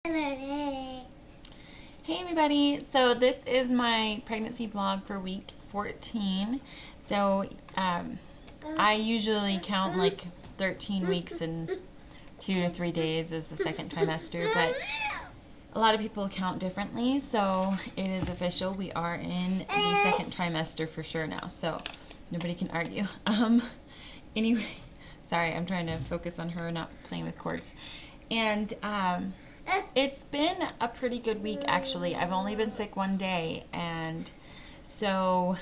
Hey everybody, so this is my pregnancy vlog for week 14. So I usually count like 13 weeks and 2 to 3 days as the second trimester, but a lot of people count differently, so it is official. We are in the second trimester for sure now, so nobody can argue. Anyway, sorry, I'm trying to focus on her not playing with cords. And it's been a pretty good week, actually. I've only been sick one day, and so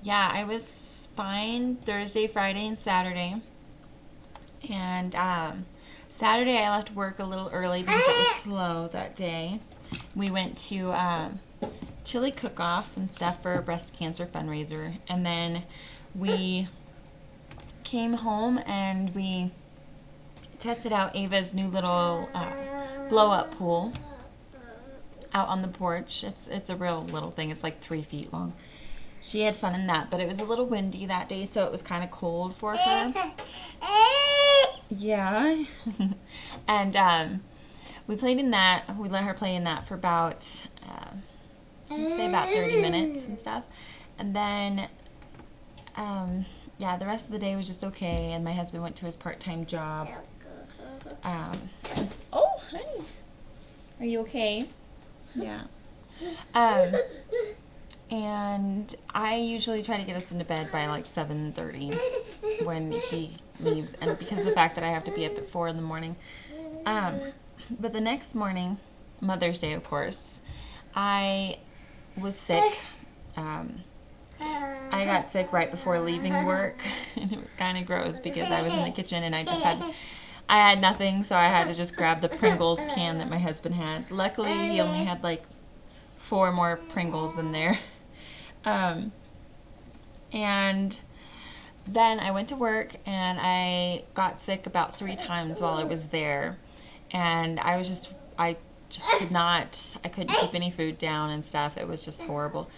yeah, I was fine Thursday, Friday, and Saturday. And Saturday I left work a little early because it was slow that day. We went to chili cook-off and stuff for a breast cancer fundraiser, and then we came home and we tested out Ava's new little blow-up pool out on the porch. It's a real little thing. It's like 3 feet long. She had fun in that, but it was a little windy that day, so it was kind of cold for her. Yeah. And we played in that. We let her play in that for about, I'd say about 30 minutes and stuff. And then, yeah, the rest of the day was just okay, and my husband went to his part-time job. Oh, honey. Are you okay? Yeah. And I usually try to get us into bed by like 7:30 when he leaves, and because of the fact that I have to be up at 4 in the morning. But the next morning, Mother's Day, of course, I was sick. I got sick right before leaving work, and it was kind of gross because I was in the kitchen and I had nothing, so I had to just grab the Pringles can that my husband had. Luckily, he only had like 4 more Pringles in there. And then I went to work and I got sick about 3 times while I was there. And I just couldn't keep any food down and stuff. It was just horrible.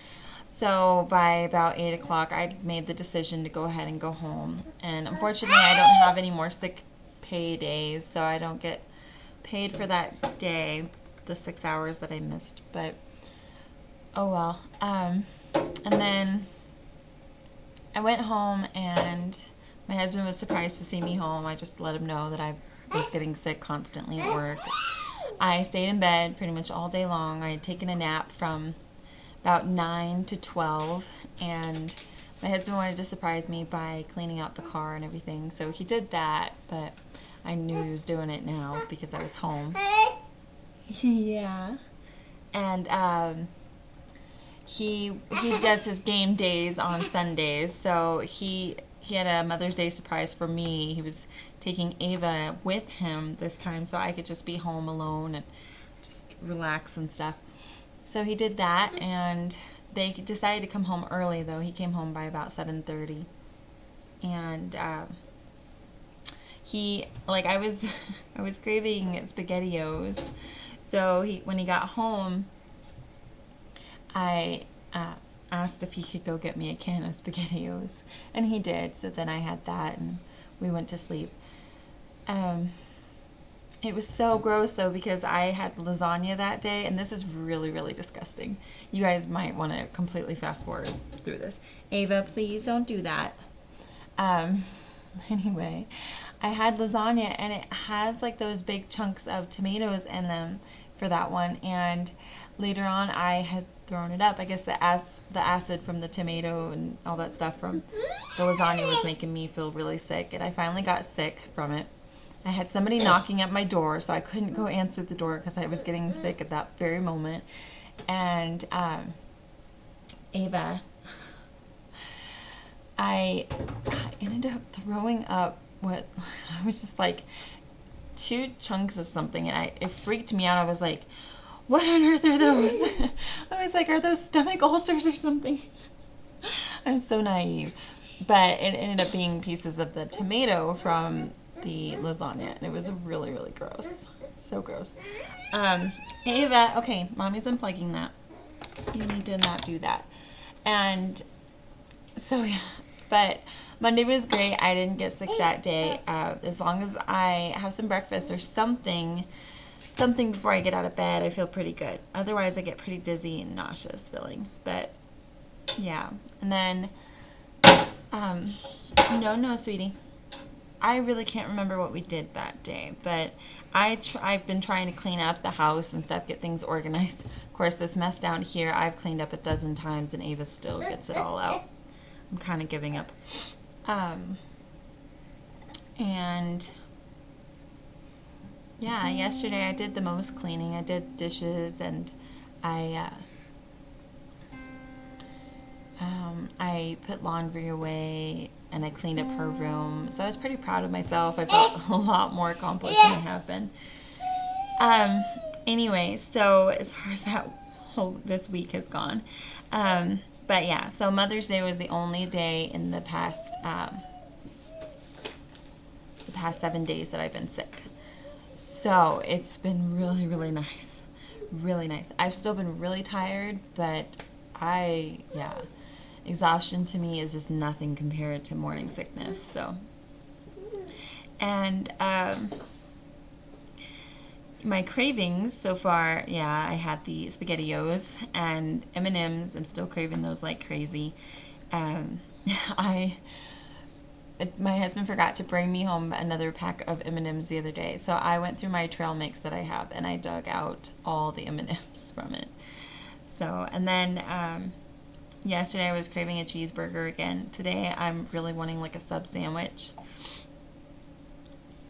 So by about 8 o'clock, I made the decision to go ahead and go home. And unfortunately, I don't have any more sick pay days, so I don't get paid for that day, the 6 hours that I missed. But oh well. And then I went home, and my husband was surprised to see me home. I just let him know that I was getting sick constantly at work. I stayed in bed pretty much all day long. I had taken a nap from about 9 to 12, and my husband wanted to surprise me by cleaning out the car and everything, so he did that, but I knew he was doing it now because I was home. Yeah. And he does his game days on Sundays, so he had a Mother's Day surprise for me. He was taking Ava with him this time so I could just be home alone and just relax and stuff. So he did that, and they decided to come home early, though. He came home by about 7:30. And I was craving SpaghettiOs. So when he got home, I asked if he could go get me a can of SpaghettiOs, and he did. So then I had that, and we went to sleep. It was so gross, though, because I had lasagna that day, and this is really, really disgusting. You guys might want to completely fast forward through this. Ava, please don't do that. Anyway, I had lasagna, and it has like those big chunks of tomatoes in them for that one, and later on I had thrown it up. I guess the acid from the tomato and all that stuff from the lasagna was making me feel really sick, and I finally got sick from it. I had somebody knocking at my door, so I couldn't go answer the door because I was getting sick at that very moment. And Ava, I ended up throwing up what I was just like 2 chunks of something, and it freaked me out. I was like, what on earth are those? I was like, are those stomach ulcers or something? I'm so naive. But it ended up being pieces of the tomato from the lasagna, and it was really, really gross. So gross. Ava, okay, mommy's unplugging that. You need to not do that. And so, yeah, but Monday was great. I didn't get sick that day. As long as I have some breakfast or something something before I get out of bed, I feel pretty good. Otherwise, I get pretty dizzy and nauseous feeling. But yeah, and then no, sweetie. I really can't remember what we did that day, but I've been trying to clean up the house and stuff, get things organized. Of course, this mess down here I've cleaned up a dozen times, and Ava still gets it all out. I'm kind of giving up. And yeah, yesterday I did the most cleaning. I did dishes, and I put laundry away, and I cleaned up her room. So I was pretty proud of myself. I felt a lot more accomplished than I have been. Anyway, so as far as this week has gone, but yeah, so Mother's Day was the only day in the past 7 days that I've been sick. So it's been really, really nice. Really nice. I've still been really tired, but exhaustion to me is just nothing compared to morning sickness. So, and my cravings so far, I had the SpaghettiOs and M&Ms. I'm still craving those like crazy. My husband forgot to bring me home another pack of M&Ms the other day, so I went through my trail mix that I have, and I dug out all the M&Ms from it. So, and then yesterday I was craving a cheeseburger again. Today I'm really wanting like a sub sandwich.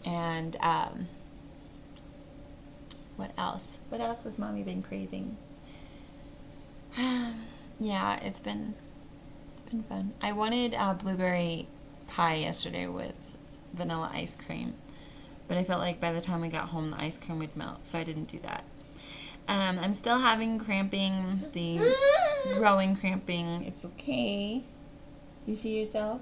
And what else? What else has Mommy been craving? Yeah, it's been fun. I wanted blueberry pie yesterday with vanilla ice cream, but I felt like by the time we got home the ice cream would melt, so I didn't do that. I'm still having cramping, the growing cramping. It's okay. You see yourself?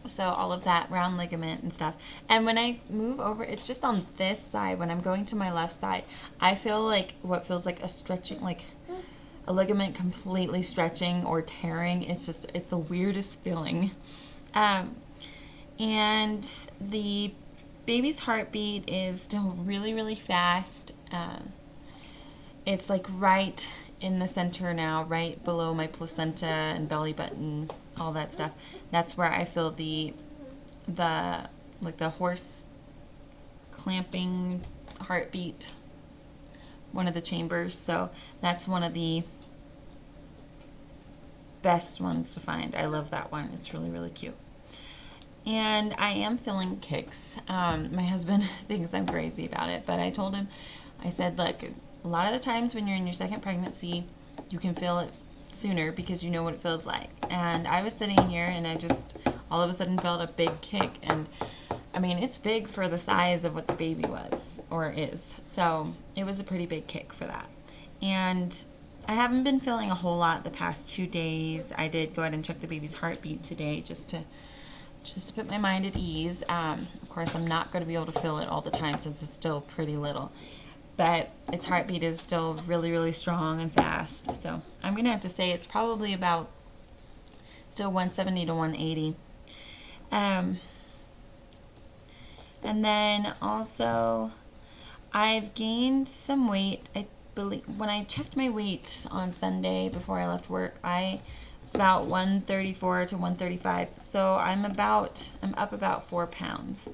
So all of that round ligament and stuff. And when I move over, it's just on this side. When I'm going to my left side, I feel like what feels like a stretching, like a ligament completely stretching or tearing. It's the weirdest feeling. And the baby's heartbeat is still really, really fast. It's like right in the center now, right below my placenta and belly button, all that stuff. That's where I feel the horse clamping heartbeat, one of the chambers. So that's one of the best ones to find. I love that one. It's really, really cute. And I am feeling kicks. My husband thinks I'm crazy about it, but I told him, I said, look, a lot of the times when you're in your second pregnancy, you can feel it sooner because you know what it feels like. And I was sitting here and I just all of a sudden felt a big kick. And I mean, it's big for the size of what the baby was or is. So it was a pretty big kick for that. And I haven't been feeling a whole lot the past 2 days. I did go ahead and check the baby's heartbeat today just to put my mind at ease. Of course, I'm not going to be able to feel it all the time since it's still pretty little. But its heartbeat is still really, really strong and fast. So I'm going to have to say it's probably about still 170 to 180. And then also I've gained some weight. I believe when I checked my weight on Sunday before I left work, I was about 134 to 135. So I'm up about 4 pounds,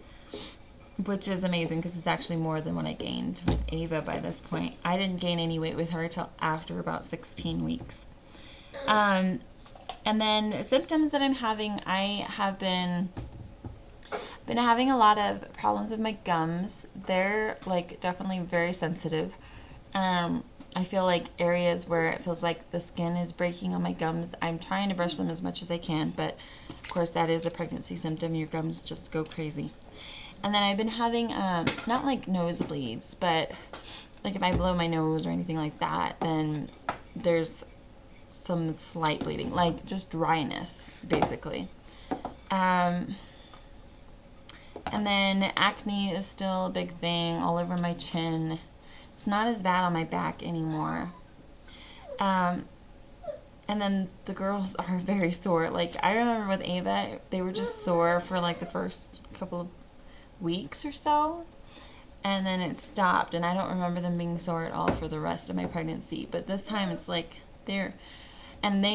which is amazing because it's actually more than what I gained with Ava by this point. I didn't gain any weight with her till after about 16 weeks. And then symptoms that I'm having, I have been having a lot of problems with my gums. They're like definitely very sensitive. I feel like areas where it feels like the skin is breaking on my gums, I'm trying to brush them as much as I can, but of course that is a pregnancy symptom. Your gums just go crazy. And then I've been having, not like nosebleeds, but like if I blow my nose or anything like that, then there's some slight bleeding, like just dryness, basically. And then acne is still a big thing all over my chin. It's not as bad on my back anymore. And then the girls are very sore. Like I remember with Ava, they were just sore for like the first couple of weeks or so. and then it stopped, and I don't remember them being sore at all for the rest of my pregnancy. But this time it's like they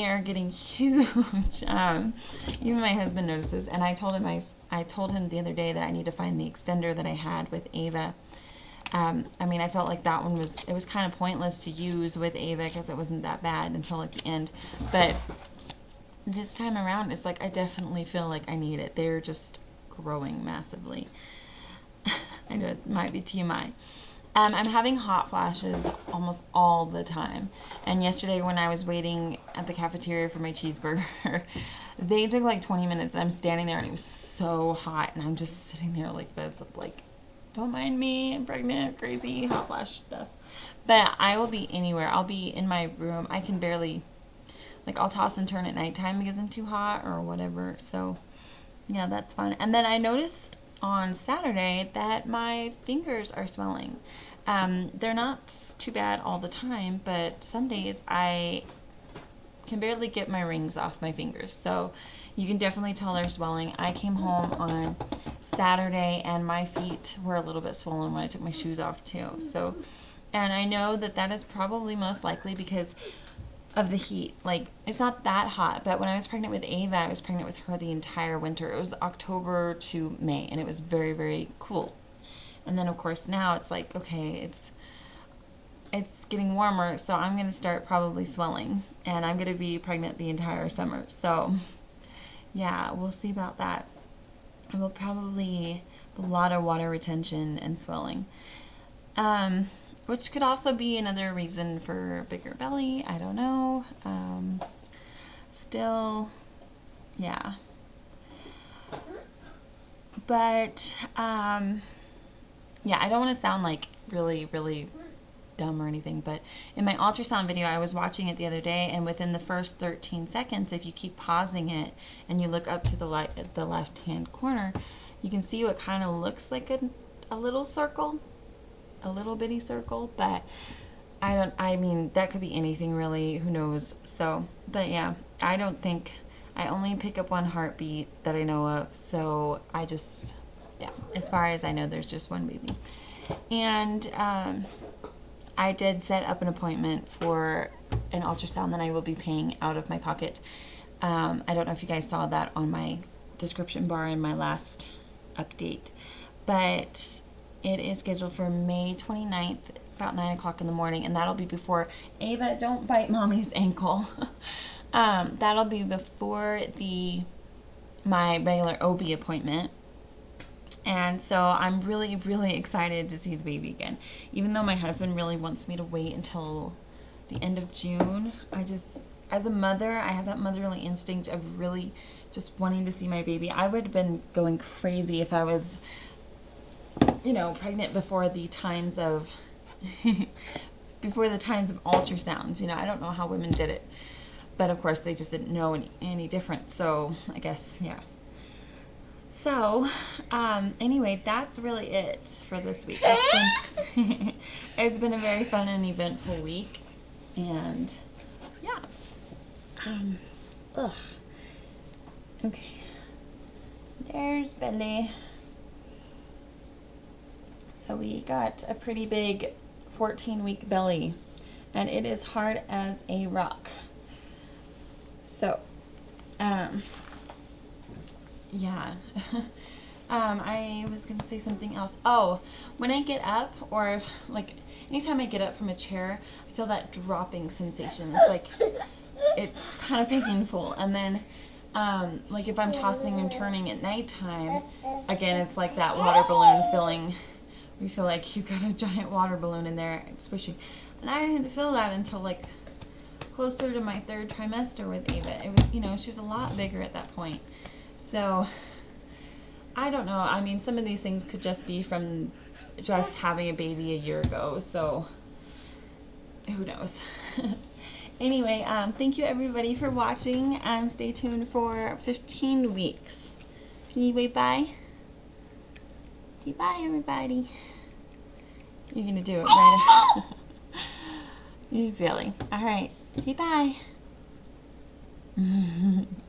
are getting huge. Even my husband notices, and I told him the other day that I need to find the extender that I had with Ava. I mean, I felt like that one was kind of pointless to use with Ava because it wasn't that bad until like the end. But this time around, it's like I definitely feel like I need it. They're just growing massively. I know it might be TMI. I'm having hot flashes almost all the time. And yesterday when I was waiting at the cafeteria for my cheeseburger, they took like 20 minutes, and I'm standing there and it was so hot, and I'm just sitting there like this, like, don't mind me, I'm pregnant, crazy, hot flash stuff. But I will be anywhere. I'll be in my room. I can barely, like, I'll toss and turn at nighttime because I'm too hot or whatever. So yeah, that's fun. And then I noticed on Saturday that my fingers are swelling. They're not too bad all the time, but some days I can barely get my rings off my fingers. So you can definitely tell they're swelling. I came home on Saturday and my feet were a little bit swollen when I took my shoes off too. So, and I know that is probably most likely because of the heat. Like, it's not that hot, but when I was pregnant with Ava, I was pregnant with her the entire winter. It was October to May, and it was very, very cool. And then of course now it's like, okay, it's getting warmer, so I'm going to start probably swelling, and I'm going to be pregnant the entire summer. So yeah, we'll see about that. I will probably a lot of water retention and swelling, which could also be another reason for bigger belly. I don't know. Still, yeah. But yeah, I don't want to sound like really, really dumb or anything, but in my ultrasound video, I was watching it the other day, and within the first 13 seconds, if you keep pausing it and you look up to the left-hand corner, you can see what kind of looks like a little circle, a little bitty circle, but I mean, that could be anything really, who knows. So, but yeah, I only pick up one heartbeat that I know of, so I just, yeah, as far as I know, there's just one baby. And I did set up an appointment for an ultrasound that I will be paying out of my pocket. I don't know if you guys saw that on my description bar in my last update, but it is scheduled for May 29th, about 9 o'clock in the morning, and that'll be before Ava, don't bite mommy's ankle. That'll be before my regular OB appointment. And so I'm really, really excited to see the baby again. Even though my husband really wants me to wait until the end of June, as a mother, I have that motherly instinct of really just wanting to see my baby. I would have been going crazy if I was, pregnant before the times of, ultrasounds. I don't know how women did it. But of course, they just didn't know any different. So I guess, yeah. So, anyway, that's really it for this week. It's been a very fun and eventful week, and yeah. Okay. There's Belly. So we got a pretty big 14-week belly, and it is hard as a rock. So, yeah. I was going to say something else. Oh, when I get up, or like anytime I get up from a chair, I feel that dropping sensation. It's like, it's kind of painful. And then, like if I'm tossing and turning at nighttime, again, it's like that water balloon feeling. You feel like you've got a giant water balloon in there squishing. And I didn't feel that until like closer to my 3rd trimester with Ava. It was, she was a lot bigger at that point. So, I don't know. I mean, some of these things could just be from just having a baby a year ago. So, who knows? Anyway, thank you everybody for watching, and stay tuned for 15 weeks. Can you wave bye? Say bye, everybody. You're going to do it right. You're silly. All right. Say bye.